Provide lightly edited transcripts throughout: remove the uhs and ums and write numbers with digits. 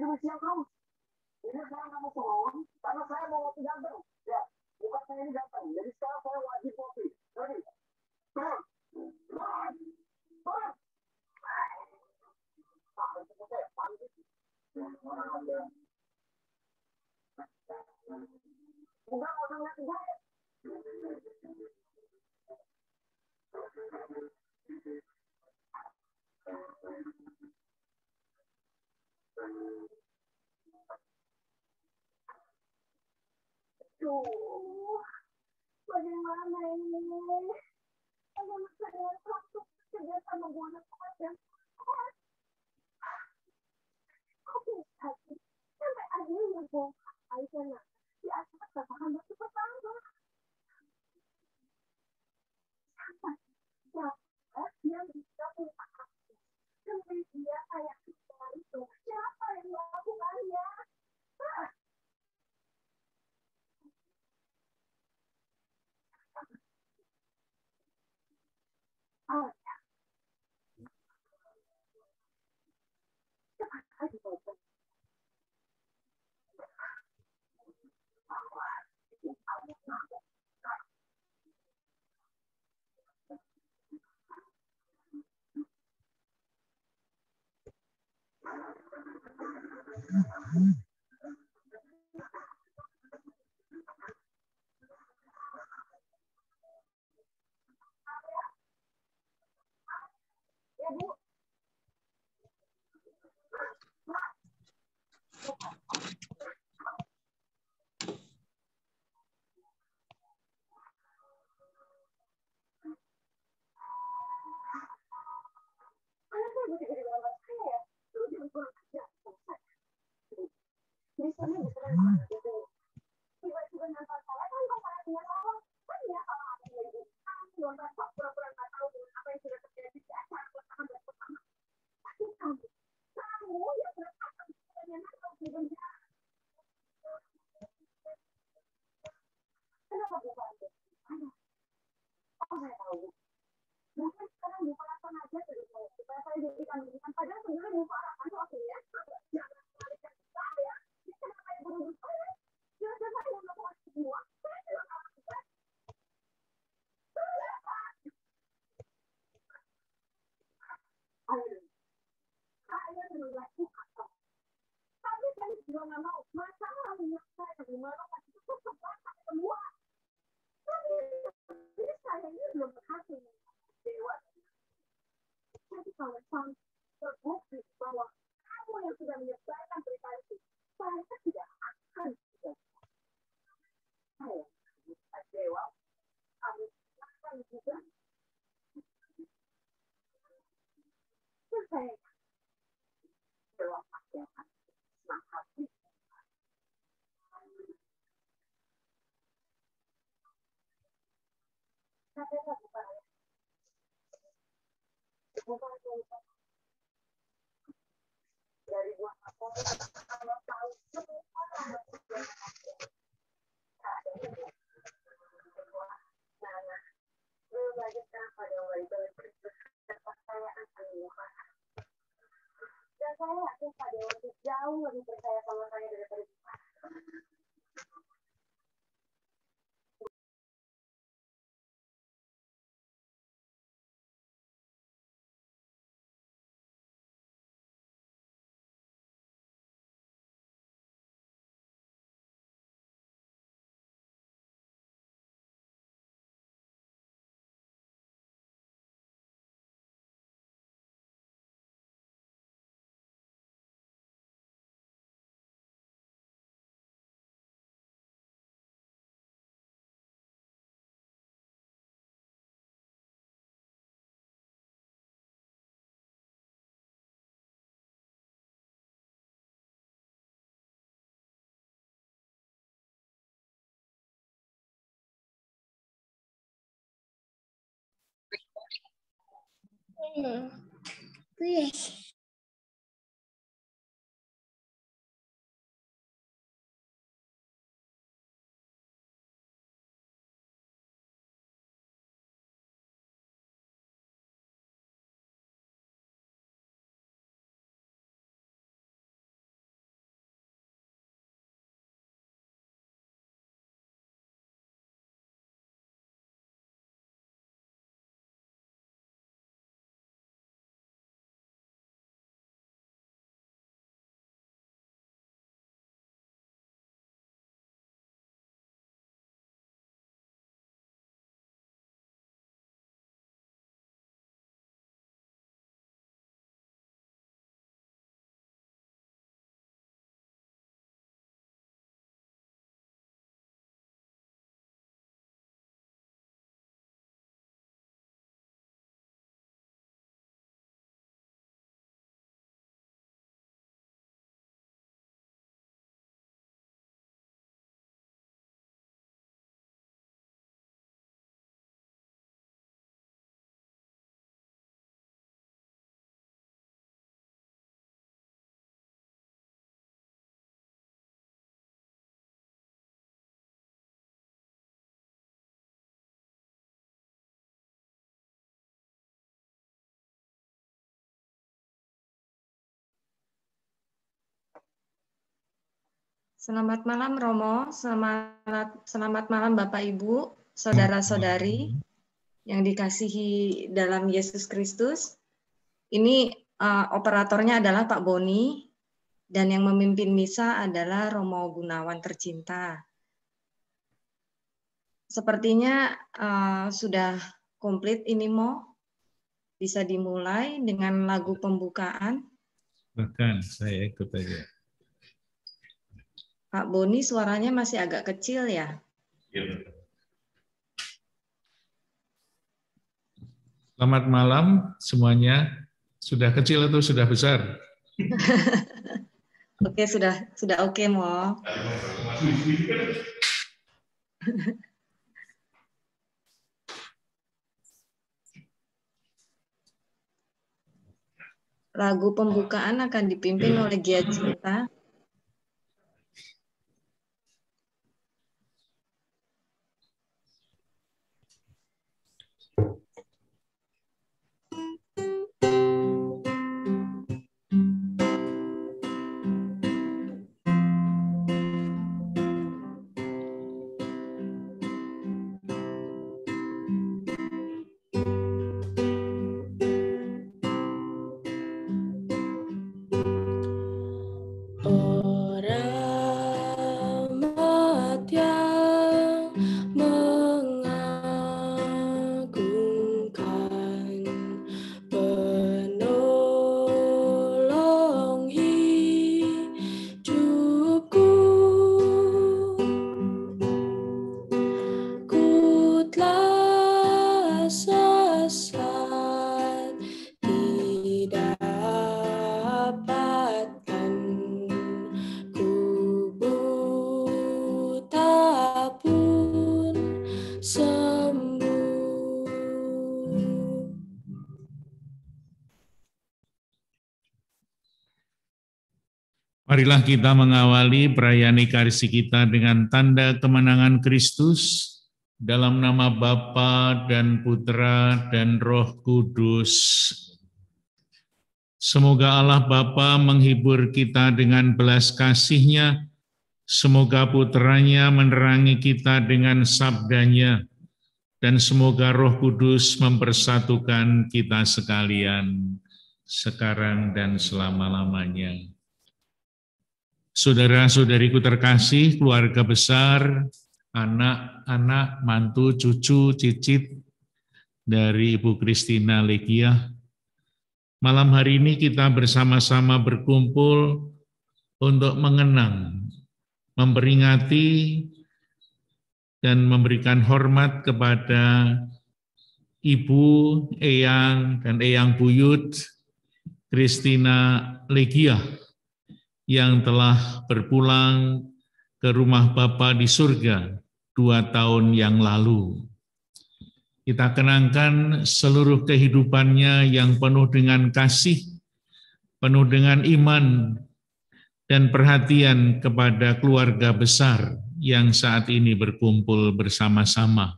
demikian terus. Ini saya nggak mau turun karena saya mau ngopi ganteng. Ya, bukan saya ini ganteng. Jadi sekarang saya wajib ngopi. Jadi, turun. Turun. Turun. Sampai itu saya panik. Orang ada. Udah, udah ngeliat gue. Tuh, bagaimana ini? Bagaimana saya untuk kerja sama gue anak yang kok bisa sih? Sampai akhirnya gue Aisyah di atas katakan masuk pertama. Siapa yang bisa mengatakan kemedia kayak itu? Siapa yang melakukannya? Ah, aduh, ya Bu, mana saya butuh jadi gambar saya ya? Lu jangan kurang kerja. Di sana bisa gitu. Tiba-tiba nonton saya kan kok saya punya salah. Kan ya kalau ada yang ibu nonton kok pura-pura nggak tahu dengan apa yang sudah terjadi di acara pertama dan pertama. Tapi kamu yang berkata dengan harus dibenci. Kenapa bukan? Oh, saya tahu. Mungkin sekarang bukan apa aja dari saya supaya saya jadi kandungan. Padahal sebenarnya bukan apa itu artinya jangan melarikan saya. Kenapa yang buru-buru saya? Jelas-jelas saya yang melakukan semua. Saya tidak melakukan. Ayo, saya melakukan. Tapi saya juga nggak mau masalah minyak saya di mana masih tetap semua. Tapi saya ini belum berhasil dewa. Jadi kalau sampai terbukti bahwa kamu yang sudah menyebarkan berita itu, saya tidak akan saya dewa. Kamu akan juga selesai dewa pasti akan semangat. Tapi bukan dari buah apa kalau tahu semua orang nah, belum lagi sekarang pada mulai kepercayaan semua. Dan saya yakin Pak Dewa itu jauh lebih percaya sama saya daripada Please. Selamat malam Romo, selamat malam Bapak Ibu, saudara-saudari yang dikasihi dalam Yesus Kristus. Ini operatornya adalah Pak Boni dan yang memimpin misa adalah Romo Gunawan tercinta. Sepertinya sudah komplit ini bisa dimulai dengan lagu pembukaan. Bahkan saya ikut aja. Pak Boni suaranya masih agak kecil ya? Iya. Selamat malam semuanya. Sudah kecil atau sudah besar? Oke, sudah oke, Mo. Lagu pembukaan akan dipimpin oleh Gia Cinta. Marilah kita mengawali perayaan Ekaristi kita dengan tanda kemenangan Kristus dalam nama Bapa dan Putra dan Roh Kudus. Semoga Allah Bapa menghibur kita dengan belas kasih-Nya, semoga Putranya menerangi kita dengan sabdanya, dan semoga Roh Kudus mempersatukan kita sekalian, sekarang dan selama-lamanya. Saudara-saudariku terkasih, keluarga besar, anak-anak, mantu, cucu, cicit dari Ibu Christina Legia, malam hari ini kita bersama-sama berkumpul untuk mengenang, memperingati, dan memberikan hormat kepada Ibu, Eyang, dan Eyang Buyut Christina Legia yang telah berpulang ke rumah Bapa di surga 2 tahun yang lalu. Kita kenangkan seluruh kehidupannya yang penuh dengan kasih, penuh dengan iman, dan perhatian kepada keluarga besar yang saat ini berkumpul bersama-sama.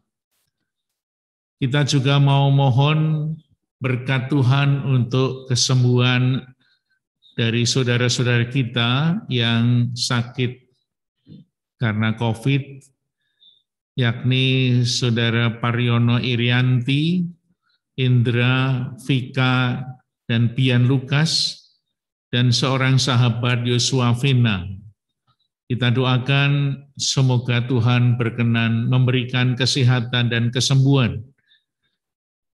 Kita juga mau mohon berkat Tuhan untuk kesembuhan dari saudara-saudara kita yang sakit karena COVID, yakni Saudara Pariono Irianti, Indra, Vika, dan Pian Lukas, dan seorang sahabat Yosua Vina. Kita doakan semoga Tuhan berkenan memberikan kesehatan dan kesembuhan,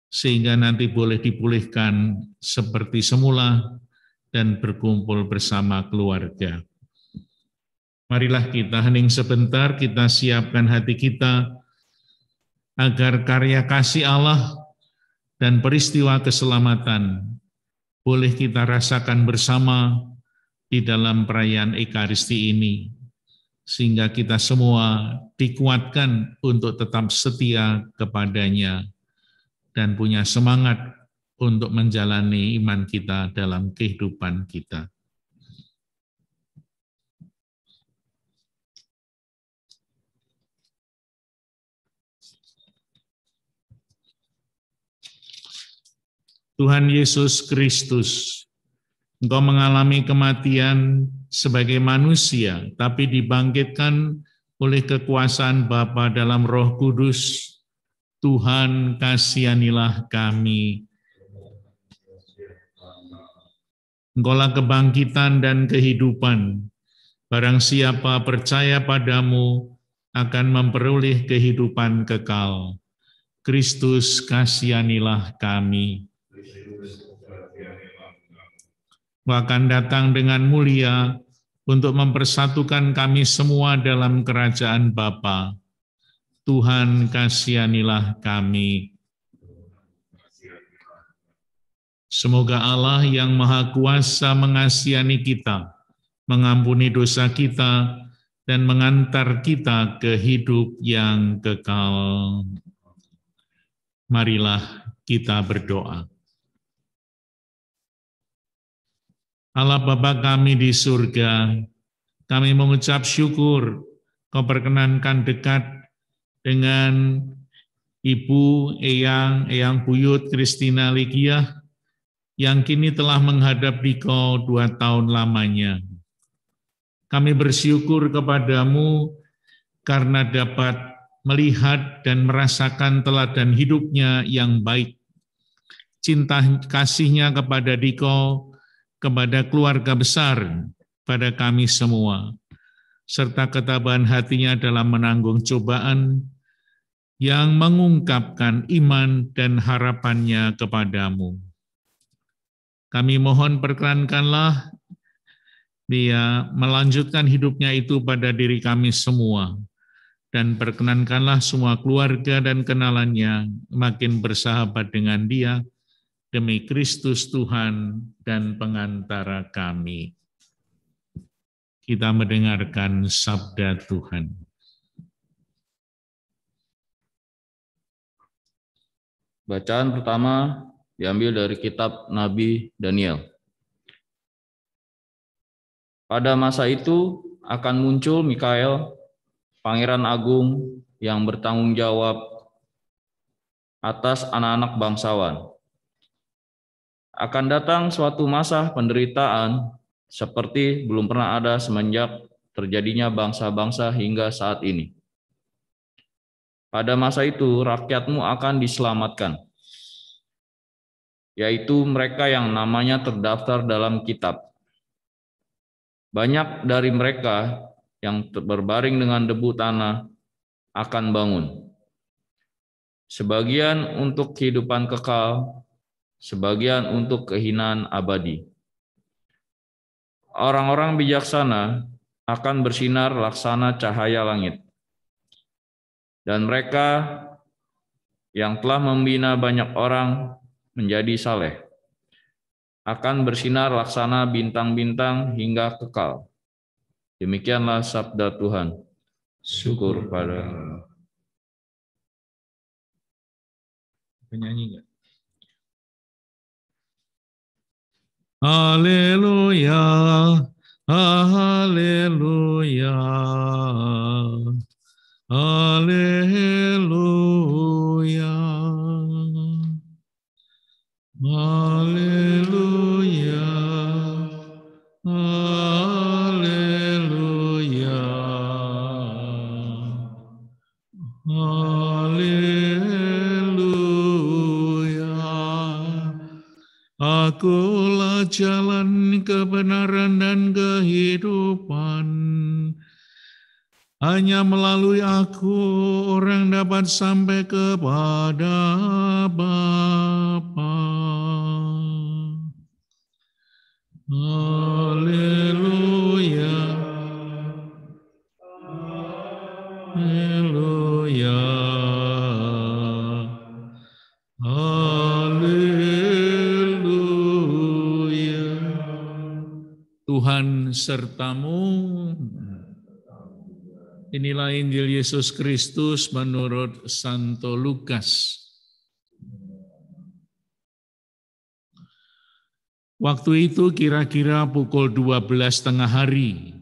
sehingga nanti boleh dipulihkan seperti semula, dan berkumpul bersama keluarga. Marilah kita hening sebentar, kita siapkan hati kita agar karya kasih Allah dan peristiwa keselamatan boleh kita rasakan bersama di dalam perayaan Ekaristi ini, sehingga kita semua dikuatkan untuk tetap setia kepadanya dan punya semangat untuk menjalani iman kita dalam kehidupan kita. Tuhan Yesus Kristus, Engkau mengalami kematian sebagai manusia, tapi dibangkitkan oleh kekuasaan Bapa dalam Roh Kudus. Tuhan, kasihanilah kami. Engkaulah kebangkitan dan kehidupan. Barang siapa percaya padamu akan memperoleh kehidupan kekal. Kristus, kasihanilah kami. Engkau akan datang dengan mulia untuk mempersatukan kami semua dalam kerajaan Bapa. Tuhan, kasihanilah kami. Semoga Allah yang Maha Kuasa mengasihani kita, mengampuni dosa kita, dan mengantar kita ke hidup yang kekal. Marilah kita berdoa. Allah Bapa kami di surga, kami mengucap syukur Kau perkenankan dekat dengan Ibu, Eyang Buyut Kristina Ligiah, yang kini telah menghadap Dikau 2 tahun lamanya. Kami bersyukur kepadamu karena dapat melihat dan merasakan teladan hidupnya yang baik, cinta kasihnya kepada Dikau, kepada keluarga besar, pada kami semua, serta ketabahan hatinya dalam menanggung cobaan yang mengungkapkan iman dan harapannya kepadamu. Kami mohon perkenankanlah dia melanjutkan hidupnya itu pada diri kami semua, dan perkenankanlah semua keluarga dan kenalannya makin bersahabat dengan dia, demi Kristus Tuhan dan pengantara kami. Kita mendengarkan sabda Tuhan. Bacaan pertama diambil dari kitab Nabi Daniel. Pada masa itu akan muncul Mikael, pangeran agung yang bertanggung jawab atas anak-anak bangsawan. Akan datang suatu masa penderitaan seperti belum pernah ada semenjak terjadinya bangsa-bangsa hingga saat ini. Pada masa itu rakyatmu akan diselamatkan, yaitu mereka yang namanya terdaftar dalam kitab. Banyak dari mereka yang berbaring dengan debu tanah akan bangun. Sebagian untuk kehidupan kekal, sebagian untuk kehinaan abadi. Orang-orang bijaksana akan bersinar laksana cahaya langit. Dan mereka yang telah membina banyak orang menjadi saleh akan bersinar laksana bintang-bintang hingga kekal. Demikianlah sabda Tuhan. Syukur pada penyanyi enggak? Haleluya, haleluya, haleluya, haleluya, haleluya, haleluya. Akulah jalan kebenaran dan kehidupan. Hanya melalui aku orang dapat sampai kepada Bapa. Haleluya. Haleluya. Haleluya. Tuhan sertamu. Inilah Injil Yesus Kristus menurut Santo Lukas. Waktu itu kira-kira pukul 12 tengah hari.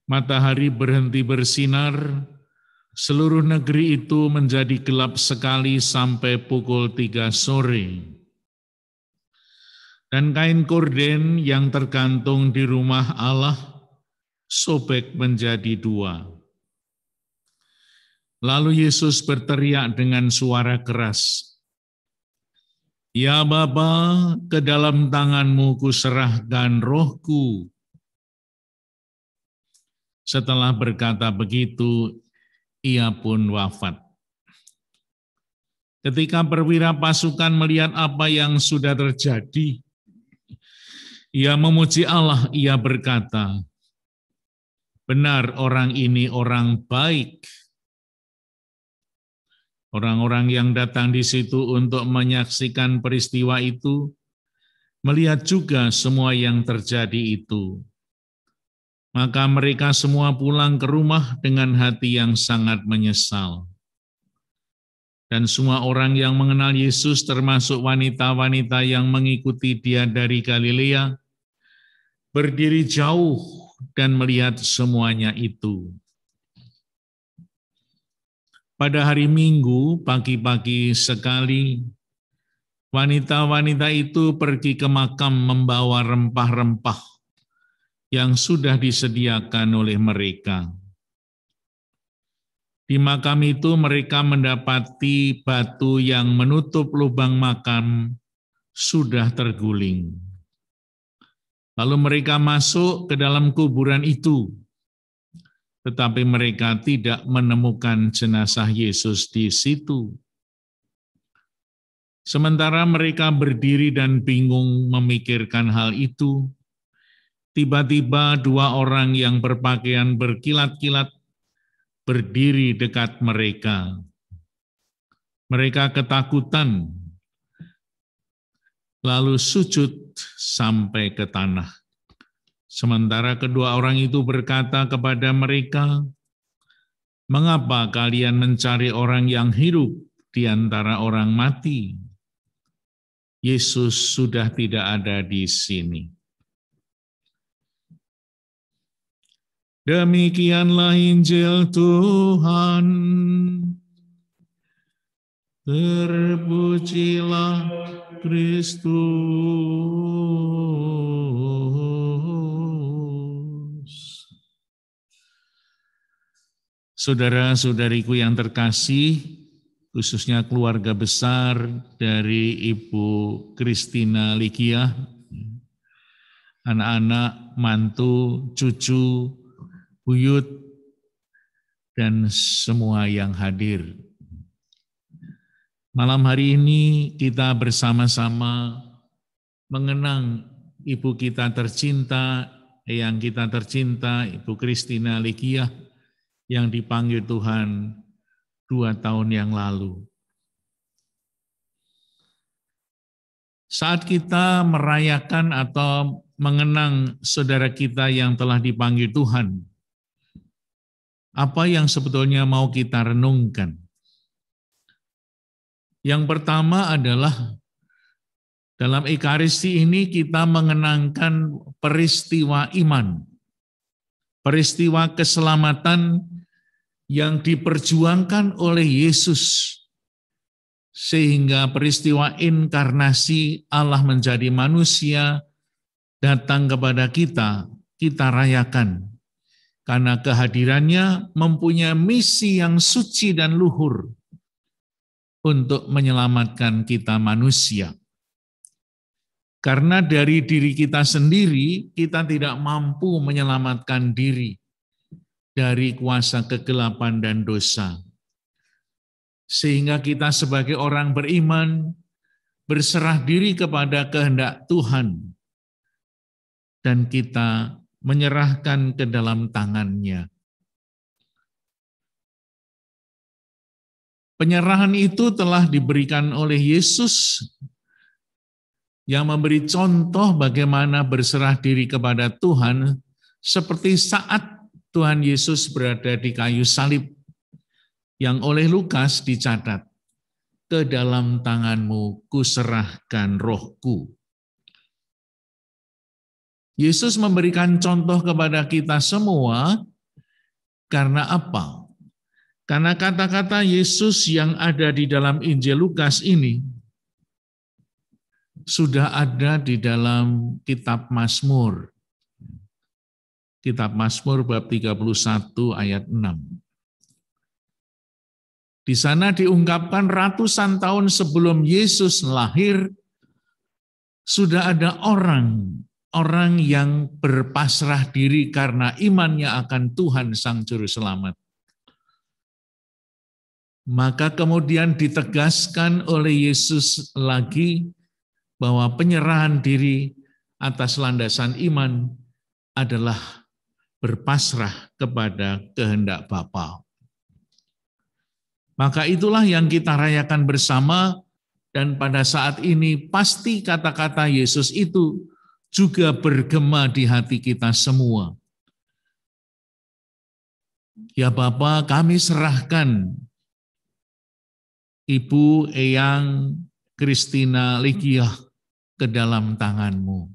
Matahari berhenti bersinar, seluruh negeri itu menjadi gelap sekali sampai pukul 3 sore. Dan kain korden yang tergantung di rumah Allah sobek menjadi dua. Lalu Yesus berteriak dengan suara keras, "Ya Bapa, ke dalam tangan-Mu kuserahkan rohku." Setelah berkata begitu, ia pun wafat. Ketika perwira pasukan melihat apa yang sudah terjadi, ia memuji Allah, ia berkata, "Benar orang ini orang baik." Orang-orang yang datang di situ untuk menyaksikan peristiwa itu, melihat juga semua yang terjadi itu. Maka mereka semua pulang ke rumah dengan hati yang sangat menyesal. Dan semua orang yang mengenal Yesus, termasuk wanita-wanita yang mengikuti Dia dari Galilea, berdiri jauh dan melihat semuanya itu. Pada hari Minggu, pagi-pagi sekali, wanita-wanita itu pergi ke makam membawa rempah-rempah yang sudah disediakan oleh mereka. Di makam itu mereka mendapati batu yang menutup lubang makam sudah terguling. Lalu mereka masuk ke dalam kuburan itu, tetapi mereka tidak menemukan jenazah Yesus di situ. Sementara mereka berdiri dan bingung memikirkan hal itu, tiba-tiba dua orang yang berpakaian berkilat-kilat berdiri dekat mereka. Mereka ketakutan, lalu sujud sampai ke tanah. Sementara kedua orang itu berkata kepada mereka, "Mengapa kalian mencari orang yang hidup di antara orang mati? Yesus sudah tidak ada di sini." Demikianlah Injil Tuhan. Terpujilah Kristus. Saudara-saudariku yang terkasih, khususnya keluarga besar dari Ibu Christina Likia, anak-anak, mantu, cucu, buyut, dan semua yang hadir. Malam hari ini kita bersama-sama mengenang Ibu kita tercinta, Eyang kita tercinta, Ibu Christina Likia, yang dipanggil Tuhan 2 tahun yang lalu. Saat kita merayakan atau mengenang saudara kita yang telah dipanggil Tuhan, apa yang sebetulnya mau kita renungkan? Yang pertama adalah dalam Ekaristi ini kita mengenangkan peristiwa iman, peristiwa keselamatan yang diperjuangkan oleh Yesus, sehingga peristiwa inkarnasi Allah menjadi manusia datang kepada kita, kita rayakan. Karena kehadirannya mempunyai misi yang suci dan luhur untuk menyelamatkan kita manusia. Karena dari diri kita sendiri, kita tidak mampu menyelamatkan diri dari kuasa kegelapan dan dosa. Sehingga kita sebagai orang beriman berserah diri kepada kehendak Tuhan dan kita menyerahkan ke dalam tangan-Nya. Penyerahan itu telah diberikan oleh Yesus yang memberi contoh bagaimana berserah diri kepada Tuhan seperti saat Tuhan Yesus berada di kayu salib, yang oleh Lukas dicatat, "Ke dalam tangan-Mu kuserahkan rohku." Yesus memberikan contoh kepada kita semua karena apa? Karena kata-kata Yesus yang ada di dalam Injil Lukas ini sudah ada di dalam kitab Mazmur. Kitab Mazmur bab 31 ayat 6. Di sana diungkapkan ratusan tahun sebelum Yesus lahir, sudah ada orang yang berpasrah diri karena imannya akan Tuhan Sang Juru Selamat. Maka kemudian ditegaskan oleh Yesus lagi bahwa penyerahan diri atas landasan iman adalah berpasrah kepada kehendak Bapa. Maka itulah yang kita rayakan bersama, dan pada saat ini pasti kata-kata Yesus itu juga bergema di hati kita semua. Ya Bapa, kami serahkan Ibu Eyang Christina Ligiah ke dalam tangan-Mu.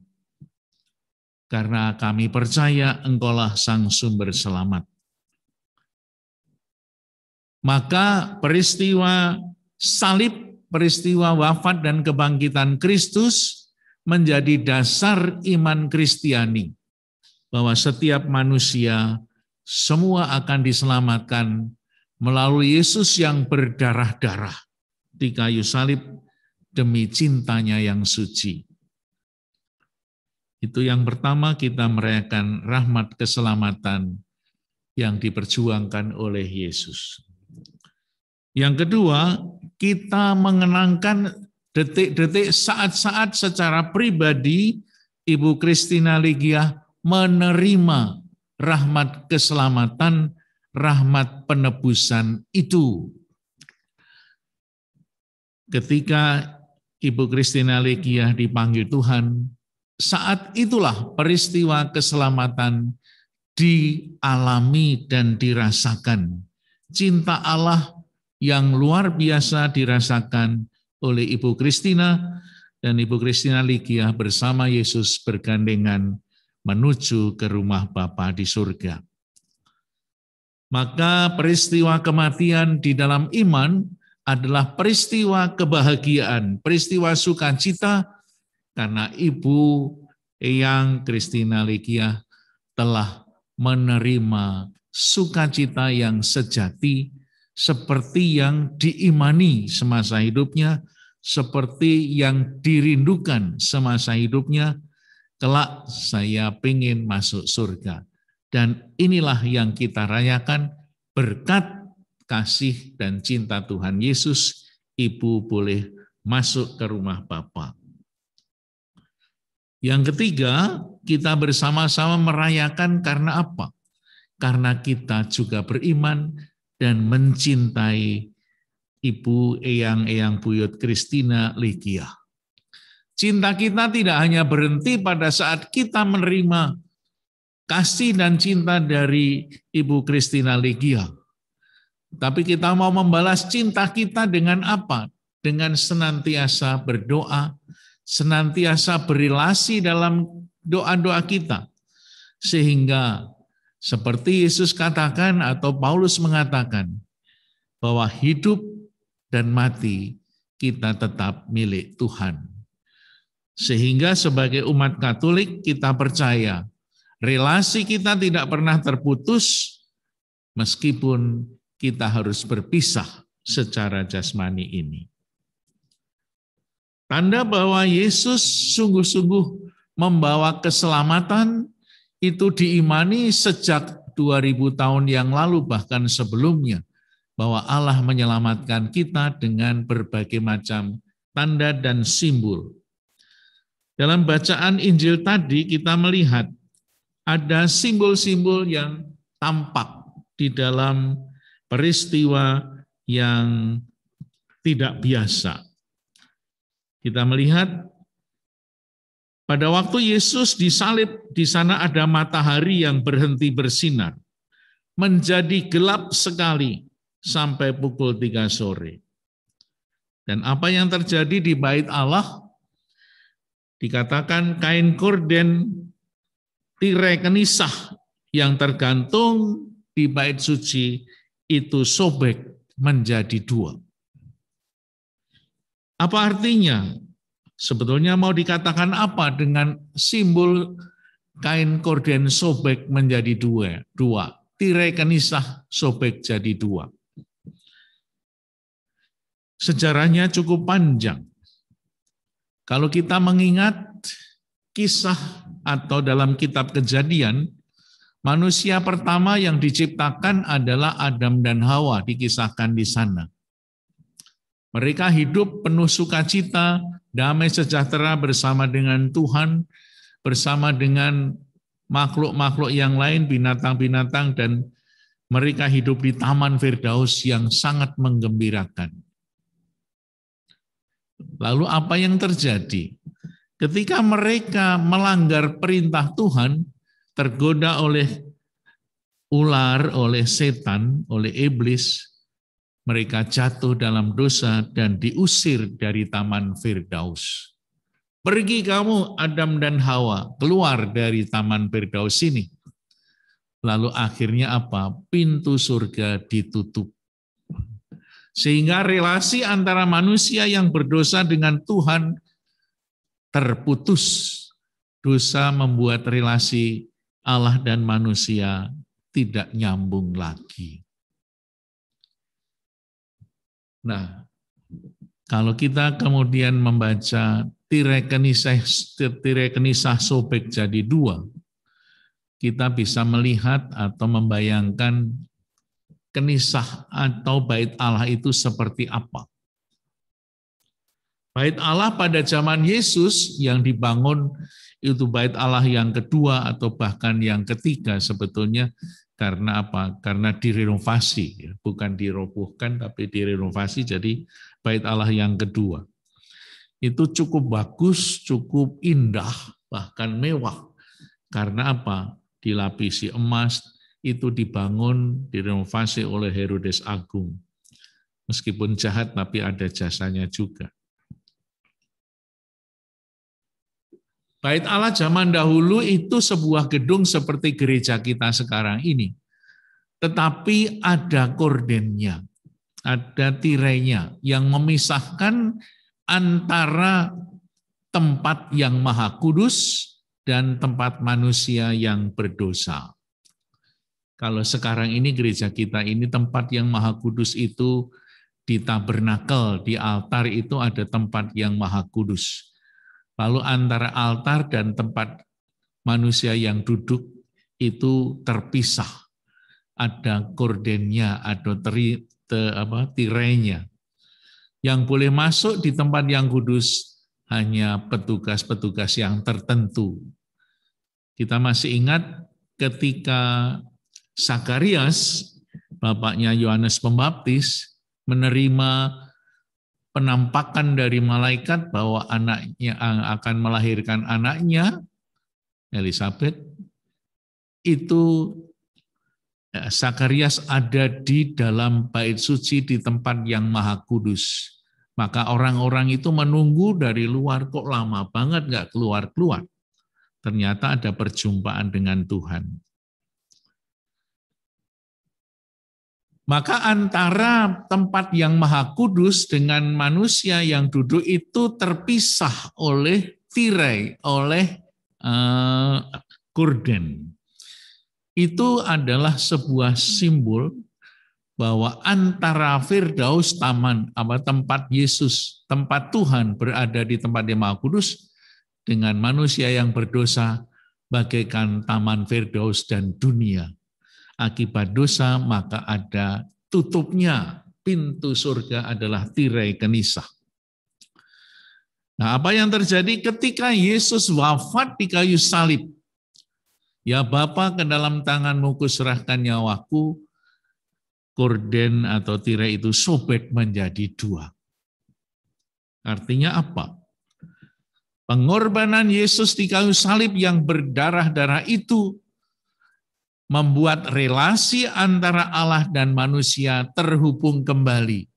Karena kami percaya Engkaulah Sang Sumber Selamat. Maka peristiwa salib, peristiwa wafat dan kebangkitan Kristus menjadi dasar iman Kristiani. Bahwa setiap manusia semua akan diselamatkan melalui Yesus yang berdarah-darah di kayu salib demi cintanya yang suci. Itu yang pertama, kita merayakan rahmat keselamatan yang diperjuangkan oleh Yesus. Yang kedua, kita mengenangkan detik-detik saat-saat secara pribadi Ibu Christina Ligiah menerima rahmat keselamatan, rahmat penebusan itu. Ketika Ibu Christina Ligiah dipanggil Tuhan, saat itulah peristiwa keselamatan dialami dan dirasakan. Cinta Allah yang luar biasa dirasakan oleh Ibu Christina, dan Ibu Christina Ligiah bersama Yesus bergandengan menuju ke rumah Bapa di surga. Maka peristiwa kematian di dalam iman adalah peristiwa kebahagiaan, peristiwa sukacita, karena Ibu Eyang Christina Ligiah telah menerima sukacita yang sejati, seperti yang diimani semasa hidupnya, seperti yang dirindukan semasa hidupnya. Kelak saya ingin masuk surga. Dan inilah yang kita rayakan berkat kasih dan cinta Tuhan Yesus, Ibu boleh masuk ke rumah Bapa. Yang ketiga, kita bersama-sama merayakan karena apa? Karena kita juga beriman dan mencintai Ibu Eyang Buyut Christina Ligiah. Cinta kita tidak hanya berhenti pada saat kita menerima kasih dan cinta dari Ibu Christina Ligiah. Tapi kita mau membalas cinta kita dengan apa? Dengan senantiasa berdoa, senantiasa berelasi dalam doa-doa kita. Sehingga seperti Yesus katakan atau Paulus mengatakan, bahwa hidup dan mati kita tetap milik Tuhan. Sehingga sebagai umat Katolik kita percaya relasi kita tidak pernah terputus meskipun kita harus berpisah secara jasmani ini. Tanda bahwa Yesus sungguh-sungguh membawa keselamatan itu diimani sejak 2000 tahun yang lalu, bahkan sebelumnya, bahwa Allah menyelamatkan kita dengan berbagai macam tanda dan simbol. Dalam bacaan Injil tadi kita melihat ada simbol-simbol yang tampak di dalam peristiwa yang tidak biasa. Kita melihat pada waktu Yesus disalib, di sana ada matahari yang berhenti bersinar, menjadi gelap sekali sampai pukul 3 sore. Dan apa yang terjadi di bait Allah? Dikatakan kain korden tirai kenisah yang tergantung di bait suci itu sobek menjadi 2. Apa artinya? Sebetulnya mau dikatakan apa dengan simbol kain korden sobek menjadi dua? Tirai kenisah sobek jadi dua. Sejarahnya cukup panjang. Kalau kita mengingat kisah atau dalam kitab Kejadian, manusia pertama yang diciptakan adalah Adam dan Hawa, dikisahkan di sana. Mereka hidup penuh sukacita, damai sejahtera bersama dengan Tuhan, bersama dengan makhluk-makhluk yang lain, binatang-binatang, dan mereka hidup di Taman Firdaus yang sangat menggembirakan. Lalu apa yang terjadi? Ketika mereka melanggar perintah Tuhan, tergoda oleh ular, oleh setan, oleh iblis, mereka jatuh dalam dosa dan diusir dari Taman Firdaus. Pergi kamu Adam dan Hawa, keluar dari Taman Firdaus ini. Lalu akhirnya apa? Pintu surga ditutup. Sehingga relasi antara manusia yang berdosa dengan Tuhan terputus. Dosa membuat relasi Allah dan manusia tidak nyambung lagi. Nah, kalau kita kemudian membaca tirai kenisah sobek jadi dua, kita bisa melihat atau membayangkan kenisah atau bait Allah itu seperti apa. Bait Allah pada zaman Yesus yang dibangun itu bait Allah yang kedua atau bahkan yang ketiga sebetulnya. Karena apa? Karena direnovasi, bukan dirobohkan tapi direnovasi jadi bait Allah yang kedua. Itu cukup bagus, cukup indah, bahkan mewah. Karena apa? Dilapisi emas, itu dibangun, direnovasi oleh Herodes Agung. Meskipun jahat, tapi ada jasanya juga. Bait Allah zaman dahulu itu sebuah gedung seperti gereja kita sekarang ini. Tetapi ada kordennya, ada tirainya yang memisahkan antara tempat yang maha kudus dan tempat manusia yang berdosa. Kalau sekarang ini gereja kita ini tempat yang maha kudus itu di tabernakel, di altar itu ada tempat yang maha kudus. Lalu antara altar dan tempat manusia yang duduk itu terpisah. Ada kordennya, ada tirainya. Yang boleh masuk di tempat yang kudus hanya petugas-petugas yang tertentu. Kita masih ingat ketika Zakarias, bapaknya Yohanes Pembaptis, menerima penampakan dari malaikat bahwa anaknya akan melahirkan anaknya, Elisabeth, itu Zakarias ada di dalam bait suci di tempat yang maha kudus. Maka orang-orang itu menunggu dari luar, kok lama banget nggak keluar-keluar. Ternyata ada perjumpaan dengan Tuhan. Maka antara tempat yang maha kudus dengan manusia yang duduk itu terpisah oleh tirai, oleh korden. Itu adalah sebuah simbol bahwa antara Firdaus, tempat Yesus, tempat Tuhan berada di tempat yang maha kudus, dengan manusia yang berdosa bagaikan taman Firdaus dan dunia. Akibat dosa maka ada tutupnya, pintu surga adalah tirai kenisah. Nah, apa yang terjadi ketika Yesus wafat di kayu salib? Ya Bapa, ke dalam tanganmu kuserahkan nyawaku, korden atau tirai itu sobek menjadi dua. Artinya apa? Pengorbanan Yesus di kayu salib yang berdarah-darah itu membuat relasi antara Allah dan manusia terhubung kembali.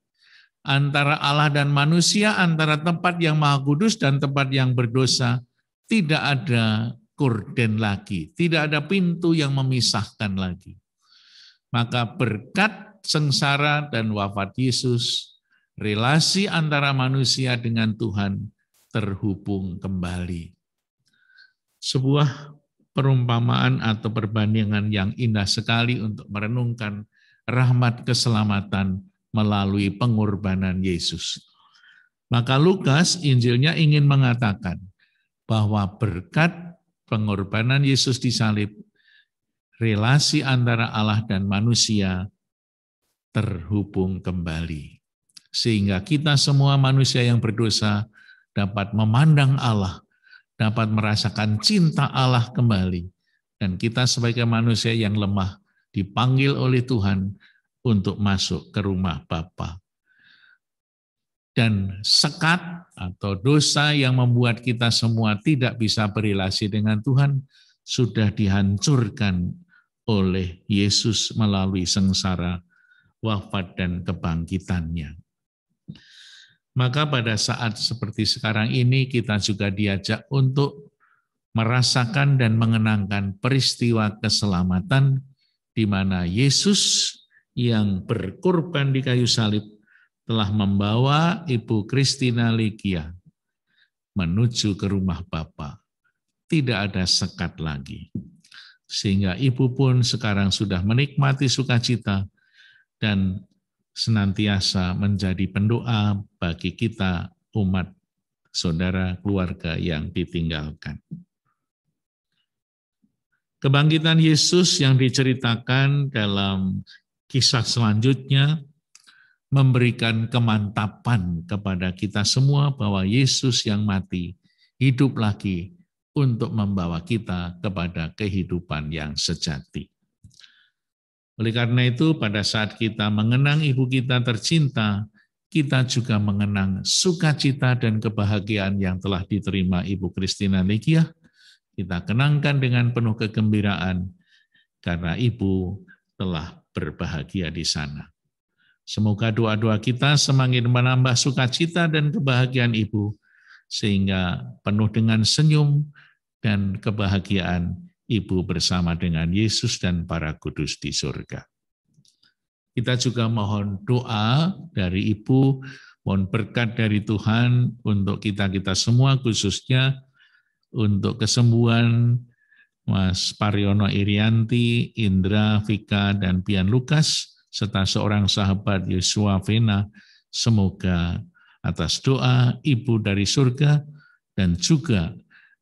Antara Allah dan manusia, antara tempat yang maha kudus dan tempat yang berdosa, tidak ada korden lagi, tidak ada pintu yang memisahkan lagi. Maka berkat sengsara dan wafat Yesus, relasi antara manusia dengan Tuhan terhubung kembali. Sebuah perumpamaan atau perbandingan yang indah sekali untuk merenungkan rahmat keselamatan melalui pengorbanan Yesus. Maka Lukas, Injilnya ingin mengatakan bahwa berkat pengorbanan Yesus di salib, relasi antara Allah dan manusia terhubung kembali. Sehingga kita semua manusia yang berdosa dapat memandang Allah, dapat merasakan cinta Allah kembali. Dan kita sebagai manusia yang lemah dipanggil oleh Tuhan untuk masuk ke rumah Bapa. Dan sekat atau dosa yang membuat kita semua tidak bisa berelasi dengan Tuhan sudah dihancurkan oleh Yesus melalui sengsara, wafat, dan kebangkitannya. Maka pada saat seperti sekarang ini kita juga diajak untuk merasakan dan mengenangkan peristiwa keselamatan di mana Yesus yang berkorban di kayu salib telah membawa Ibu Christina Legia menuju ke rumah Bapa. Tidak ada sekat lagi. Sehingga ibu pun sekarang sudah menikmati sukacita dan senantiasa menjadi pendoa bagi kita umat, saudara, keluarga yang ditinggalkan. Kebangkitan Yesus yang diceritakan dalam kisah selanjutnya memberikan kemantapan kepada kita semua bahwa Yesus yang mati hidup lagi untuk membawa kita kepada kehidupan yang sejati. Oleh karena itu, pada saat kita mengenang ibu kita tercinta, kita juga mengenang sukacita dan kebahagiaan yang telah diterima Ibu Christina Legia. Kita kenangkan dengan penuh kegembiraan karena ibu telah berbahagia di sana. Semoga doa-doa kita semakin menambah sukacita dan kebahagiaan ibu, sehingga penuh dengan senyum dan kebahagiaan ibu bersama dengan Yesus dan para kudus di surga. Kita juga mohon doa dari ibu, mohon berkat dari Tuhan untuk kita-kita semua, khususnya untuk kesembuhan Mas Pariono Irianti, Indra, Vika, dan Pian Lukas, serta seorang sahabat Yosua Vena. Semoga atas doa ibu dari surga dan juga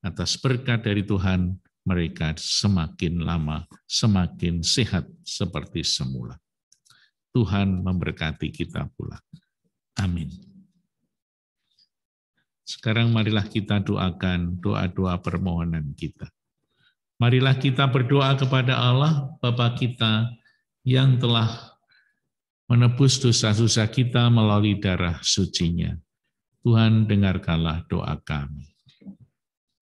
atas berkat dari Tuhan, mereka semakin lama, semakin sehat seperti semula. Tuhan memberkati kita pula. Amin. Sekarang marilah kita doakan doa-doa permohonan kita. Marilah kita berdoa kepada Allah, Bapa kita yang telah menebus dosa-dosa kita melalui darah suci-Nya. Tuhan, dengarkanlah doa kami.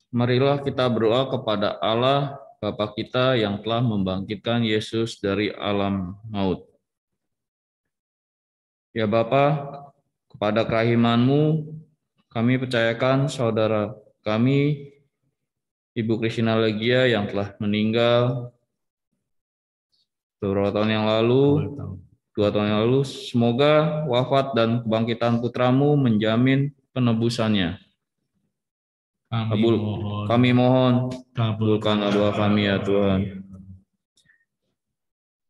Marilah kita berdoa kepada Allah, Bapa kita yang telah membangkitkan Yesus dari alam maut. Ya Bapa, kepada kerahiman-Mu, kami percayakan saudara kami, Ibu Christina Legia yang telah meninggal beberapa tahun yang lalu, 2 tahun yang lalu. Semoga wafat dan kebangkitan putramu menjamin penebusannya. Kami mohon, kabulkanlah doa kami ya Tuhan.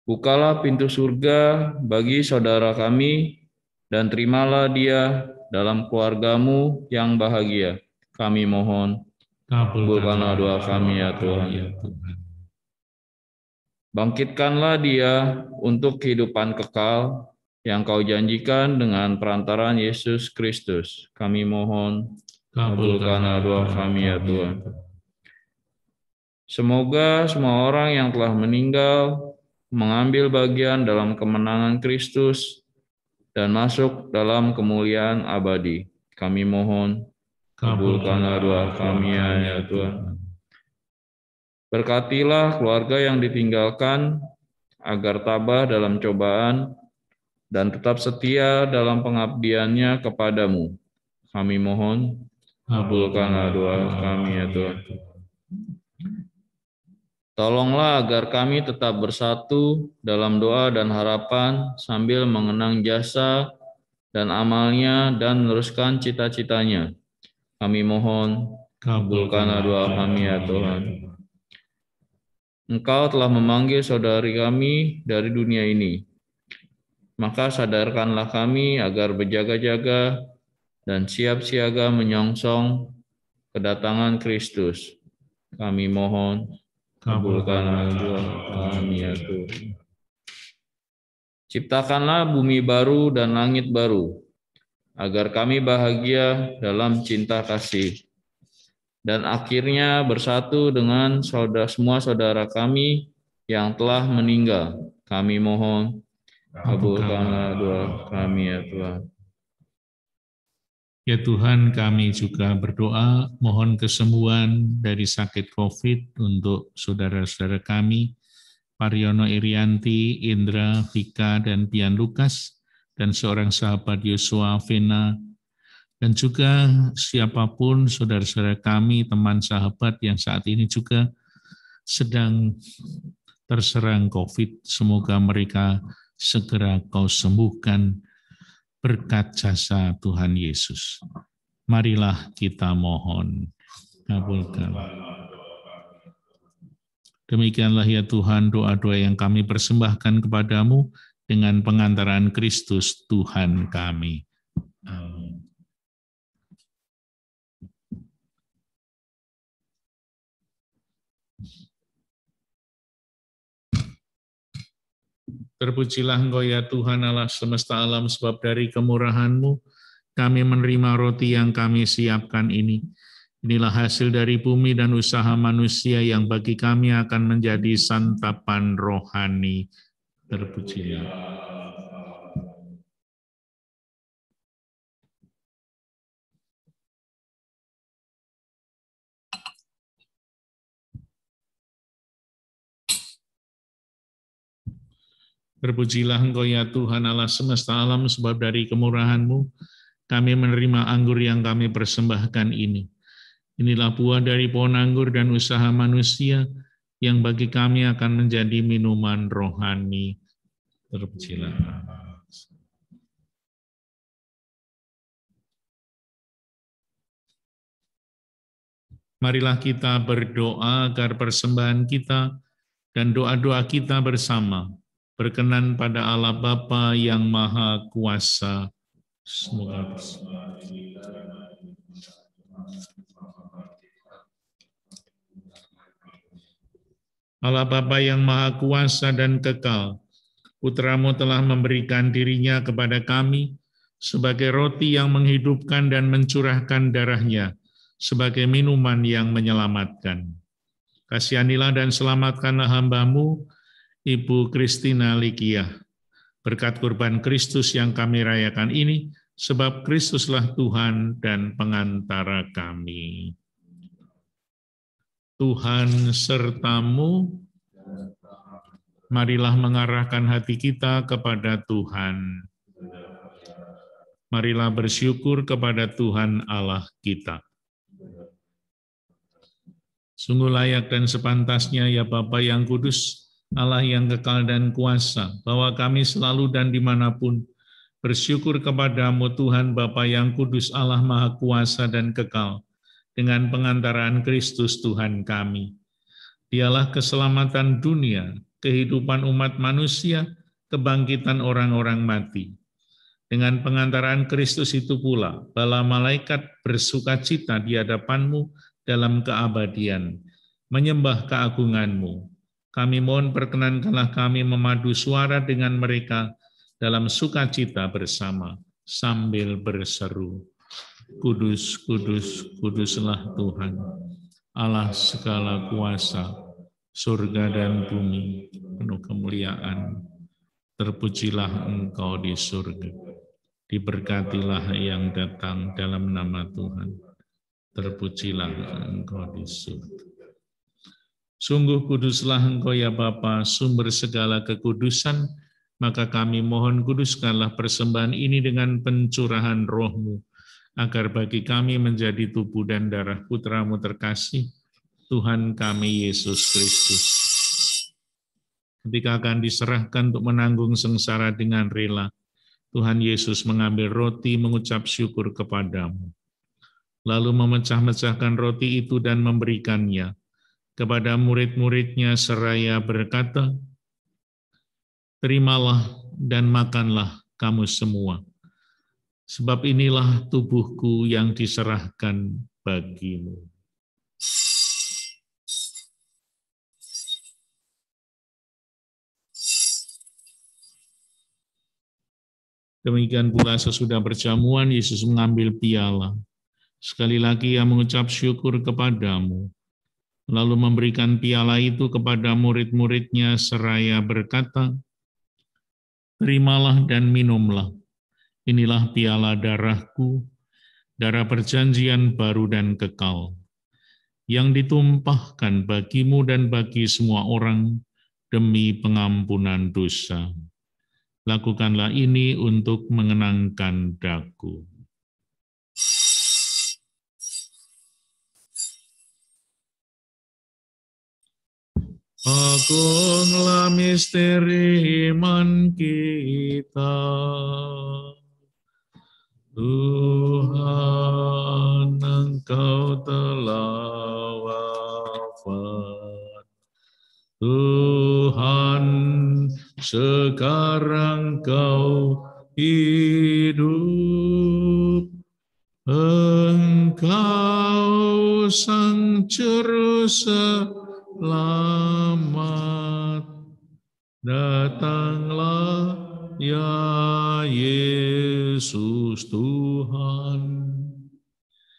Bukalah pintu surga bagi saudara kami dan terimalah dia dalam keluargamu yang bahagia. Kami mohon, kabulkanlah doa kami ya Tuhan. Bangkitkanlah dia untuk kehidupan kekal yang Kau janjikan dengan perantaraan Yesus Kristus. Kami mohon, kabulkanlah doa kami ya Tuhan. Semoga semua orang yang telah meninggal mengambil bagian dalam kemenangan Kristus dan masuk dalam kemuliaan abadi. Kami mohon, kabulkanlah doa kami ya Tuhan. Berkatilah keluarga yang ditinggalkan agar tabah dalam cobaan dan tetap setia dalam pengabdiannya kepadamu. Kami mohon, kabulkanlah doa kami ya Tuhan. Tolonglah agar kami tetap bersatu dalam doa dan harapan sambil mengenang jasa dan amalnya dan meneruskan cita-citanya. Kami mohon, kabulkanlah doa kami ya Tuhan. Engkau telah memanggil saudari kami dari dunia ini. Maka sadarkanlah kami agar berjaga-jaga dan siap siaga menyongsong kedatangan Kristus. Kami mohon, kabulkanlah doa kami ya Tuhan. Ciptakanlah bumi baru dan langit baru, agar kami bahagia dalam cinta kasih. Dan akhirnya bersatu dengan semua saudara kami yang telah meninggal. Kami mohon, kabulkanlah doa kami ya Tuhan. Ya Tuhan, kami juga berdoa mohon kesembuhan dari sakit COVID untuk saudara-saudara kami, Pariono Irianti, Indra, Vika, dan Pian Lukas, dan seorang sahabat Yosua, Vena, dan juga siapapun saudara-saudara kami, teman sahabat yang saat ini juga sedang terserang COVID. Semoga mereka segera Kau sembuhkan berkat jasa Tuhan Yesus. Marilah kita mohon, kabulkan. Demikianlah ya Tuhan doa-doa yang kami persembahkan kepadamu dengan pengantaran Kristus Tuhan kami. Amin. Terpujilah Engkau ya Tuhan Allah semesta alam, sebab dari kemurahan-Mu kami menerima roti yang kami siapkan ini. Inilah hasil dari bumi dan usaha manusia yang bagi kami akan menjadi santapan rohani. Terpujilah. Terpujilah Engkau ya Tuhan Allah semesta alam, sebab dari kemurahan-Mu kami menerima anggur yang kami persembahkan ini. Inilah buah dari pohon anggur dan usaha manusia yang bagi kami akan menjadi minuman rohani. Terpujilah. Marilah kita berdoa agar persembahan kita dan doa-doa kita bersama berkenan pada Allah Bapa yang Maha Kuasa. Semoga Allah Bapa yang Maha Kuasa dan kekal, Putra-Mu telah memberikan dirinya kepada kami sebagai roti yang menghidupkan dan mencurahkan darahnya sebagai minuman yang menyelamatkan. Kasihanilah dan selamatkanlah hamba-Mu, Ibu Kristina Likia, berkat kurban Kristus yang kami rayakan ini, sebab Kristuslah Tuhan dan pengantara kami. Tuhan serta-Mu, marilah mengarahkan hati kita kepada Tuhan. Marilah bersyukur kepada Tuhan Allah kita. Sungguh layak dan sepantasnya ya Bapa yang kudus, Allah yang kekal dan kuasa, bahwa kami selalu dan dimanapun bersyukur kepadamu Tuhan Bapa yang kudus, Allah Maha Kuasa dan kekal, dengan pengantaran Kristus Tuhan kami. Dialah keselamatan dunia, kehidupan umat manusia, kebangkitan orang-orang mati. Dengan pengantaran Kristus itu pula, bala malaikat bersukacita di hadapan-Mu dalam keabadian, menyembah keagungan-Mu. Kami mohon perkenankanlah kami memadu suara dengan mereka dalam sukacita bersama, sambil berseru, Kudus, kudus, kuduslah Tuhan, Allah segala kuasa, surga dan bumi penuh kemuliaan. Terpujilah Engkau di surga, diberkatilah yang datang dalam nama Tuhan. Terpujilah Engkau di surga. Sungguh kuduslah Engkau ya Bapa, sumber segala kekudusan, maka kami mohon kuduskanlah persembahan ini dengan pencurahan Roh-Mu, agar bagi kami menjadi tubuh dan darah Putra-Mu terkasih, Tuhan kami Yesus Kristus. Ketika akan diserahkan untuk menanggung sengsara dengan rela, Tuhan Yesus mengambil roti, mengucap syukur kepadamu. lalu memecah-mecahkan roti itu dan memberikannya kepada murid-muridnya seraya berkata, "Terimalah dan makanlah kamu semua, sebab inilah tubuhku yang diserahkan bagimu." Demikian pula sesudah perjamuan, Yesus mengambil piala. Sekali lagi ia mengucap syukur kepadamu, lalu memberikan piala itu kepada murid-muridnya seraya berkata, "Terimalah dan minumlah. Inilah piala darahku, darah perjanjian baru dan kekal, yang ditumpahkan bagimu dan bagi semua orang demi pengampunan dosa. Lakukanlah ini untuk mengenangkan daku." Agunglah misteri iman kita. Tuhan, Engkau telah wafat. Tuhan, sekarang Kau hidup. Engkau Sang Juru Selamat. Datanglah ya Yesus Tuhan.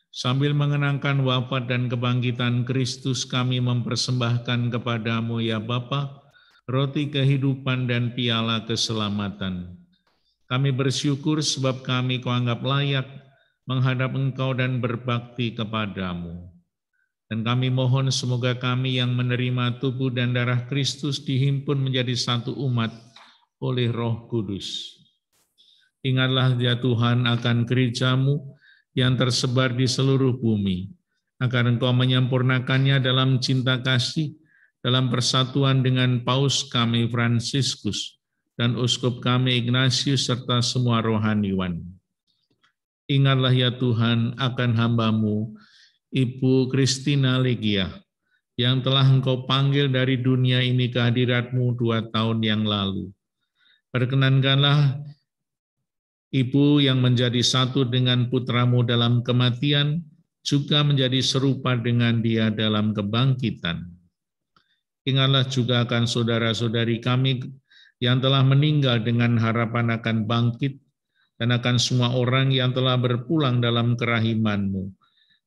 Sambil mengenangkan wafat dan kebangkitan Kristus, kami mempersembahkan kepadamu ya Bapa, roti kehidupan dan piala keselamatan. Kami bersyukur sebab kami Kau anggap layak menghadap Engkau dan berbakti kepadamu. Dan kami mohon semoga kami yang menerima tubuh dan darah Kristus dihimpun menjadi satu umat oleh Roh Kudus. Ingatlah ya Tuhan akan gereja-Mu yang tersebar di seluruh bumi, agar Engkau menyempurnakannya dalam cinta kasih, dalam persatuan dengan Paus kami Fransiskus dan Uskup kami Ignatius serta semua rohaniwan. Ingatlah ya Tuhan akan hamba-Mu, Ibu Christina Legia, yang telah Engkau panggil dari dunia ini ke hadirat-Mu 2 tahun yang lalu. Perkenankanlah Ibu yang menjadi satu dengan putra-Mu dalam kematian, juga menjadi serupa dengan Dia dalam kebangkitan. Ingatlah juga akan saudara-saudari kami yang telah meninggal dengan harapan akan bangkit, dan akan semua orang yang telah berpulang dalam kerahiman-Mu,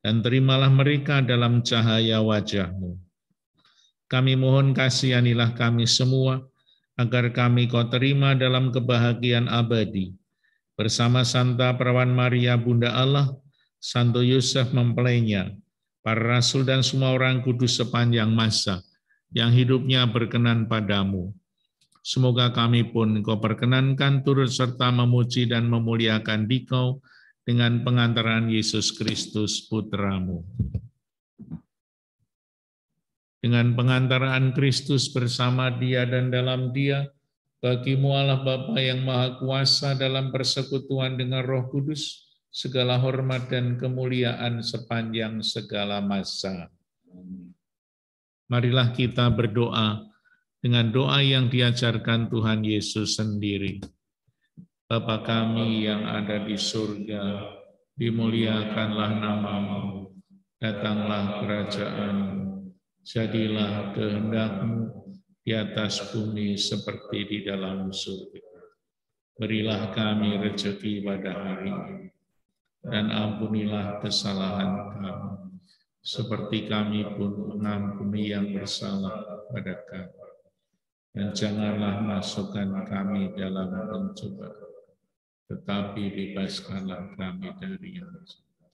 dan terimalah mereka dalam cahaya wajah-Mu. Kami mohon kasihanilah kami semua, agar kami Kau terima dalam kebahagiaan abadi, bersama Santa Perawan Maria Bunda Allah, Santo Yosef mempelainya, para rasul dan semua orang kudus sepanjang masa, yang hidupnya berkenan padamu. Semoga kami pun Kau perkenankan turut serta memuji dan memuliakan Dikau dengan pengantaran Yesus Kristus Putra-Mu. Dengan pengantaran Kristus bersama Dia dan dalam Dia, bagi-Mu Allah Bapa yang Maha Kuasa dalam persekutuan dengan Roh Kudus, segala hormat dan kemuliaan sepanjang segala masa. Marilah kita berdoa dengan doa yang diajarkan Tuhan Yesus sendiri. Bapa kami yang ada di surga, dimuliakanlah nama-Mu, datanglah kerajaan-Mu, jadilah kehendak-Mu di atas bumi seperti di dalam surga. Berilah kami rezeki pada hari ini, dan ampunilah kesalahan kami, seperti kami pun mengampuni yang bersalah pada kami. Dan janganlah masukkan kami dalam pencobaan, tetapi bebaskanlah kami dari yang jahat.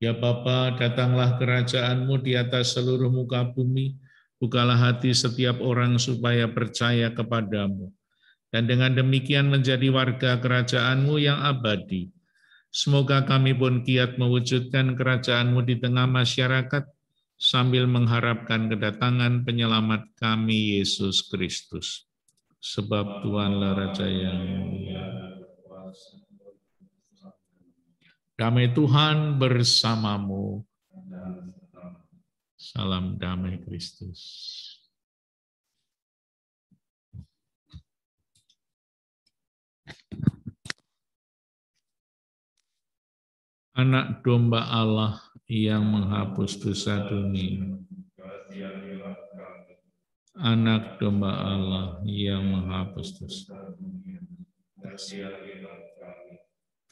Ya Bapa, datanglah kerajaan-Mu di atas seluruh muka bumi, bukalah hati setiap orang supaya percaya kepadamu, dan dengan demikian menjadi warga kerajaan-Mu yang abadi. Semoga kami pun giat mewujudkan kerajaan-Mu di tengah masyarakat, sambil mengharapkan kedatangan penyelamat kami, Yesus Kristus. Sebab Tuhanlah Raja yang mulia, Damai Tuhan bersamamu. Salam damai Kristus. Anak domba Allah yang menghapus dosa dunia. Anak domba Allah yang menghapus dosa.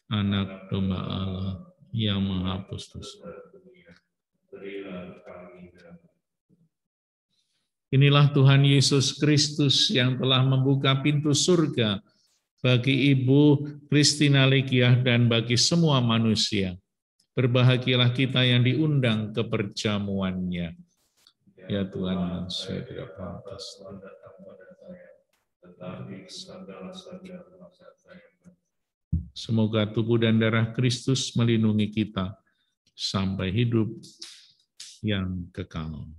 Anak domba Allah yang menghapus dosa. Inilah Tuhan Yesus Kristus yang telah membuka pintu surga bagi Ibu Christina Legiah dan bagi semua manusia. Berbahagialah kita yang diundang ke perjamuannya. Ya Tuhan, saya tidak pantas datang pada saya, tetapi sabdalah saja maksud saya. Semoga tubuh dan darah Kristus melindungi kita sampai hidup yang kekal.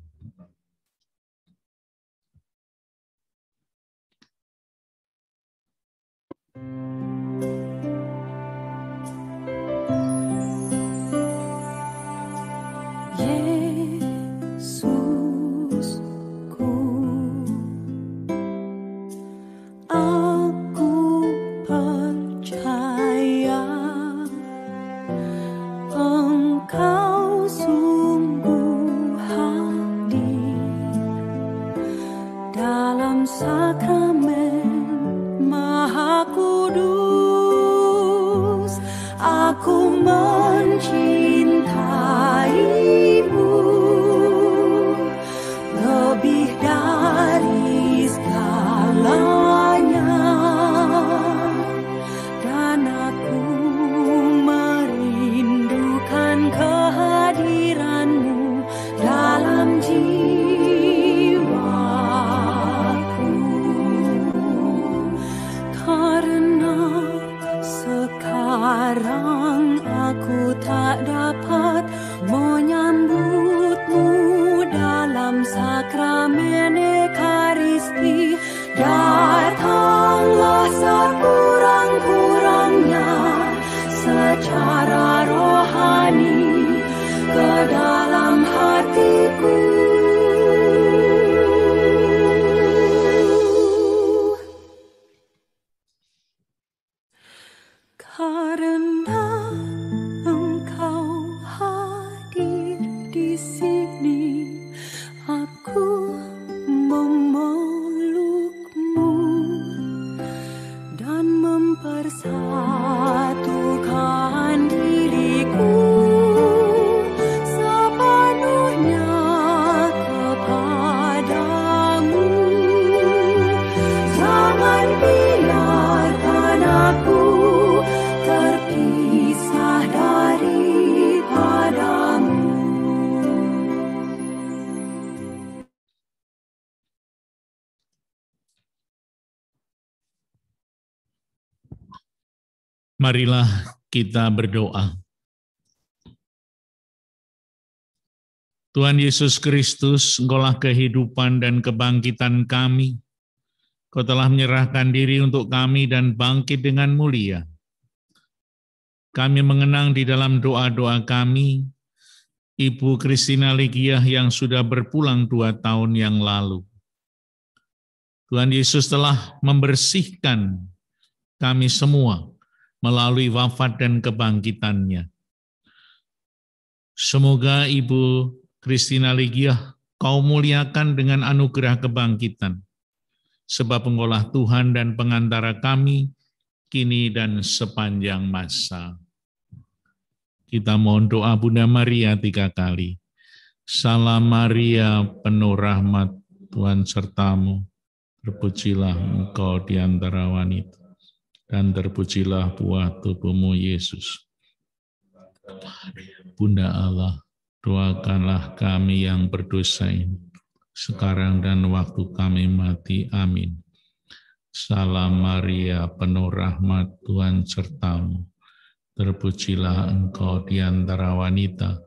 Marilah kita berdoa. Tuhan Yesus Kristus, Engkaulah kehidupan dan kebangkitan kami. Kau telah menyerahkan diri untuk kami dan bangkit dengan mulia. Kami mengenang di dalam doa-doa kami, Ibu Christina Legiah yang sudah berpulang 2 tahun yang lalu. Tuhan Yesus telah membersihkan kami semua melalui wafat dan kebangkitannya. Semoga Ibu Christina Legiah Kau muliakan dengan anugerah kebangkitan, sebab Engkaulah Tuhan dan pengantara kami, kini dan sepanjang masa. Kita mohon doa Bunda Maria 3 kali. Salam Maria, penuh rahmat, Tuhan sertamu, terpujilah Engkau di antara wanita, dan terpujilah buah tubuhmu Yesus. Bunda Allah, doakanlah kami yang berdosa ini, sekarang dan waktu kami mati. Amin. Salam Maria, penuh rahmat, Tuhan sertamu, terpujilah Engkau di antara wanita,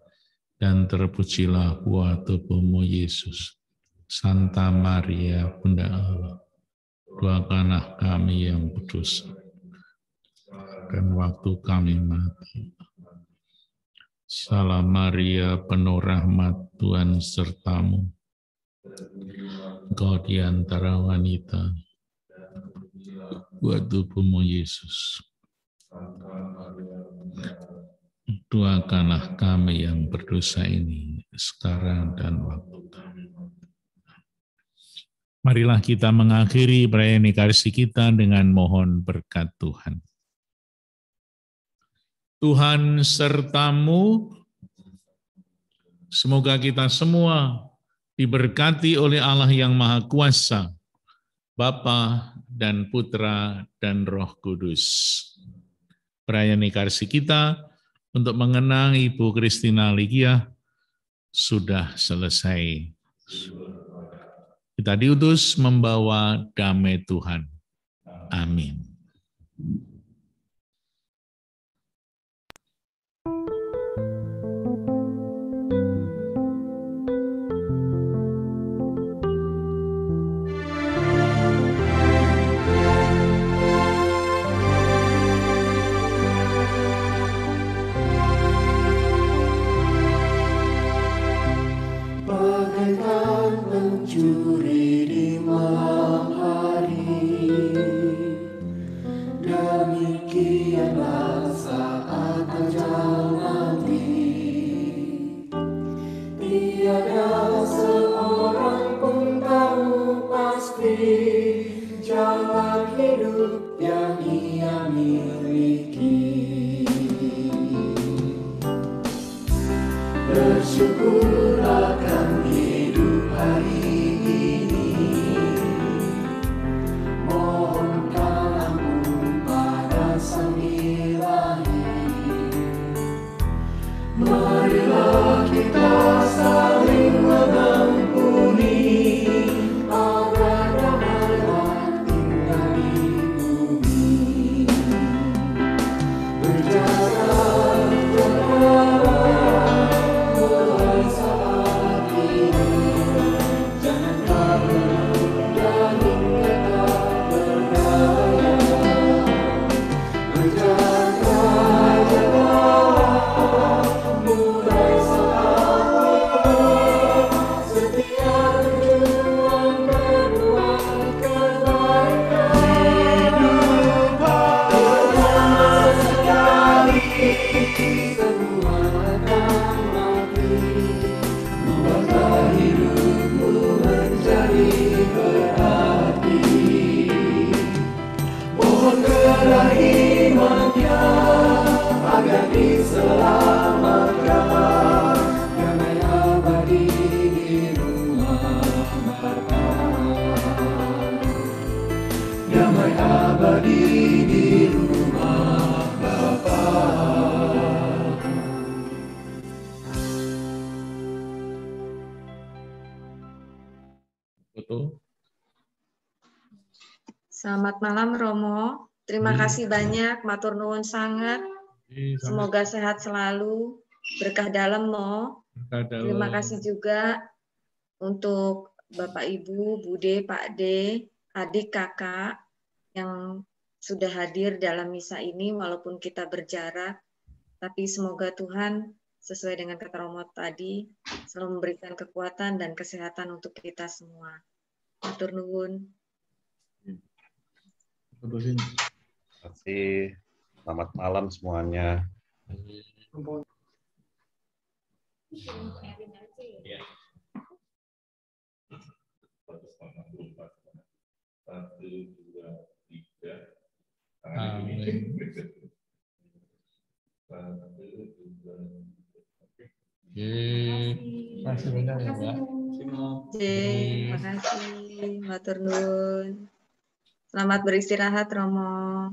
dan terpujilah buah tubuhmu Yesus. Santa Maria, Bunda Allah, doakanlah kami yang berdosa, dan waktu kami mati. Salam Maria, penuh rahmat, Tuhan sertamu. Engkau di antara wanita, buat tubuhmu Yesus. Doakanlah kami yang berdosa ini, sekarang dan waktu kami. Marilah kita mengakhiri perayaan Ekaristi kita dengan mohon berkat Tuhan. Tuhan sertamu, semoga kita semua diberkati oleh Allah yang Maha Kuasa, Bapa dan Putra dan Roh Kudus. Perayaan Ekaristi kita untuk mengenang Ibu Christina Lygia sudah selesai. Kita diutus membawa damai Tuhan. Amin. Mencuri di malam hari, demikianlah saat ajal nanti. Tiada seorang pun tahu pasti jalan hidup yang ia miliki. Bersyukur akan hidup hari ini, mohonkan ampun pada Sang Ilahi. Marilah kita saling mengampuni, agar damailah tinggal di bumi. Berjaga mulai saat ini, jangan kabur dan tetap berdaya. Berjaga-jagalah mulai saat ini, setia berjuang berbuat kebaikan. Hidup hanya sekali, semua akan mati. Buatlah hidupmu menjadi berarti. Mohon kerahimannya agar diselamatkan, damai abadi di rumah Bapa. Damai abadi di rumah Bapa. Foto. Selamat malam Romo. Terima kasih banyak, matur nuwun sangat. Semoga sehat selalu, berkah dalam Mo. Terima kasih juga untuk Bapak Ibu, Bude, Pak D, adik kakak yang sudah hadir dalam misa ini walaupun kita berjarak. Tapi semoga Tuhan sesuai dengan kata Romo tadi selalu memberikan kekuatan dan kesehatan untuk kita semua. Matur nuwun. Terima kasih. Selamat malam semuanya. Terima kasih banyak ya Pak. Terima kasih, matur nuwun. Selamat beristirahat Romo.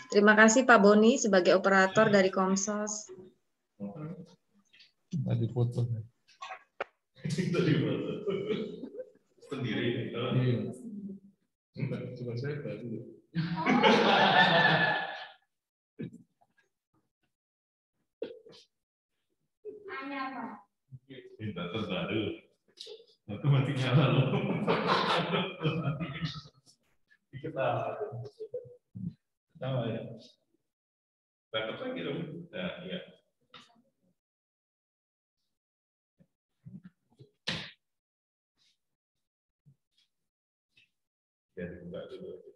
Terima kasih Pak Boni sebagai operator dari Komsos. Tadi foto. Sendiri. Coba saya baru. Minta terbaru. Itu mati nyala loh. Dikit lah. Sama ya. Dapat lagi dong. Nah, ya. Ya, dibuka dulu.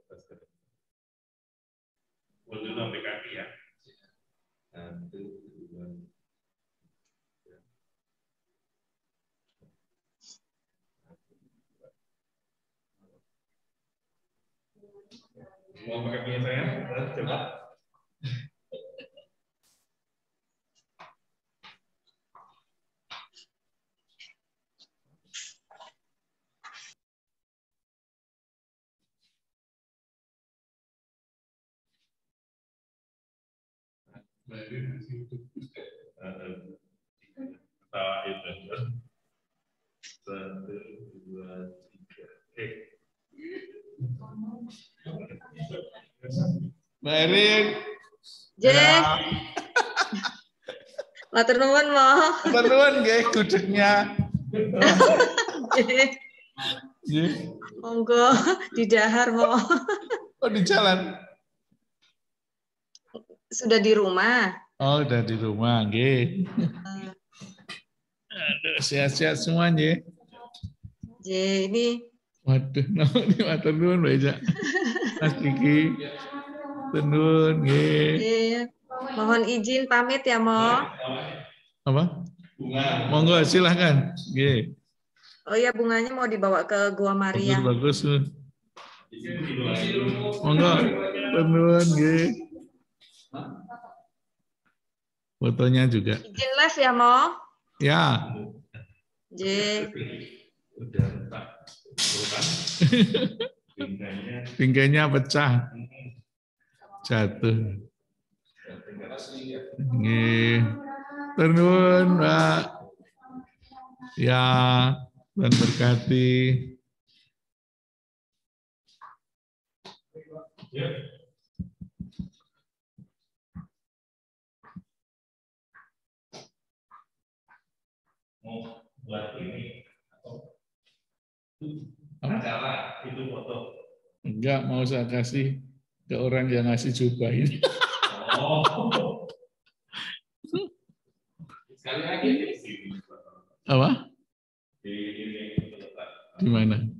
Untuk aplikasi ya. Mau pakai punya saya? Coba. Satu, dua, tiga. Mbak Erin. J. Matur nuwun mo. Matur nuwun nggih gudegnya. Monggo didahar mo. Oh di jalan. Sudah di rumah. Oh udah di rumah nggih. Aduh sehat-sehat semua nggih. J ini. Waduh, ini matur nuwun Mbak Eja. Mas Kiki. Tenun, nggih. Mohon izin pamit ya, Mo. Apa? Bunga. Monggo silakan. Nggih. Oh ya, bunganya mau dibawa ke Gua Maria. Bagus. Monggo. Tenun, nggih. Fotonya juga. Izin live ya, Mo? Ya. J. Bingkainya pecah. Jatuh. Nggih. Tenun, Mbak. Ya, Tuhan berkati. Mau buat ini atau acara itu foto? Enggak, mau saya kasih ke orang yang ngasih jubah ini. Oh. Sekali lagi di sini. Apa? Di mana?